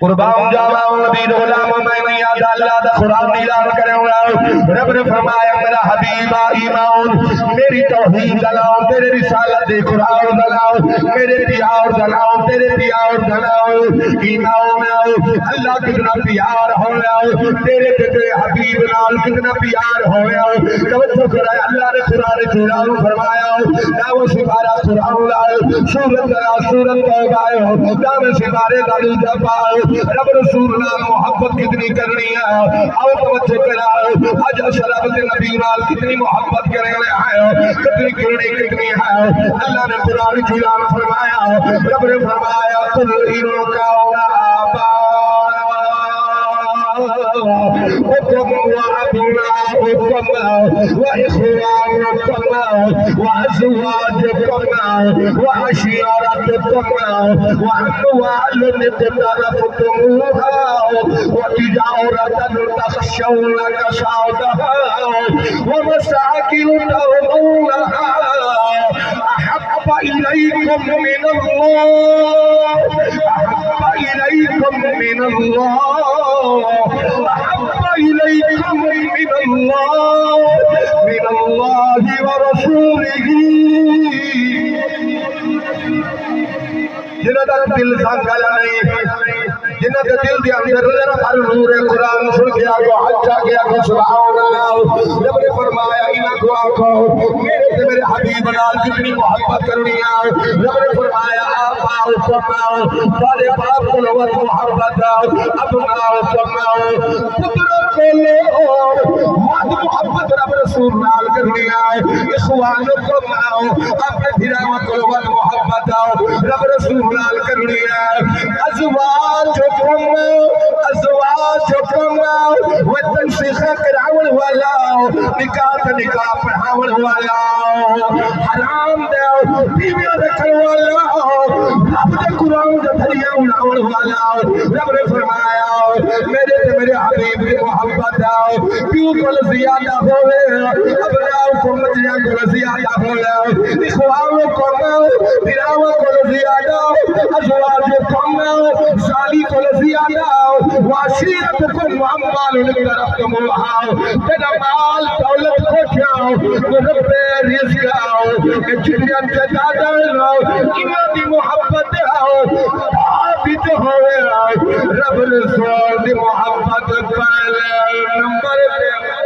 قربان جاواں نبی غلام میں یاد اللہ دا قرآن اعلان کروں گا رب نے فرمایا میرا حبیب ایمان میری توحید دلاؤ تیرے رسالت دے قرآن دلاؤ میرے پیار دلاؤ تیرے پیار دلاؤ ایمان اللہ کتنا پیار ہو گیا تیرے تیرے حبیب نال کتنا پیار ہو گیا توجہ کرے اللہ نے قرآن اعلان فرمایا نام سپارہ قرآن لائے سورت توبہ نام سپارے دل جپاؤ رب رسول نال محبت کتنی کرنی ہے اور توجہ کرا آج اشرف نبی نال کتنی محبت کرنے آئے کتنی کرنی کتنی ہے اللہ نے قرآن کی اعلان فرمایا رب نے فرمایا قل ان کا حكم وأبناؤكم وإخوانكم وأزواجكم وعشيرتكم وأموال اقترفتموها وتجارة تخشون كسادها ومساكن ترضونها أحب إليكم من الله أحب إليكم من الله ورسوله جنہ کا دل سانگالا نہیں جنہ کا دل دے اندر ہر نور قرآن سن کے آگو حجہ کے آگو سبحان اللہ رب نے فرمایا انہاں کو آگو میرے سے میرے حبیب نال کتنی محبت کرنی ہے رب نے فرمایا آباؤ سماؤ سارے باپ کو لوگ محبت ابناؤ سماؤ پتروں کو لو محبت رب رسول نال کرنی ہے اخوانوں کو ماؤ اپنے بھراؤں کو لوگ محبت رب رسول نال کرنی ہے ازواجكم وطن شیخہ کراؤن والا نکاح پڑھاؤن والا حرام دے بیویاں رکھن والا رب دے قرآن دے دھریاں اڑاؤن والا رب نے فرمایا میرے تے میرے حبیب کی محبت کیوں کل زیادہ ہوئے ابناؤ کو مجیاں کو زیادہ ہوئے اخوانوں کو بھراؤں کو زیادہ ازواجكم سالی کو زیادہ وعشیرتکم واموال اقترفتموها تیرا مال دولت کو کھاؤ رب رزق آؤ چڑیا چاہتا ہے ایمان دی محبت آؤ عابد ہوئے رب رسول دی محبت پہلے نمبر پہ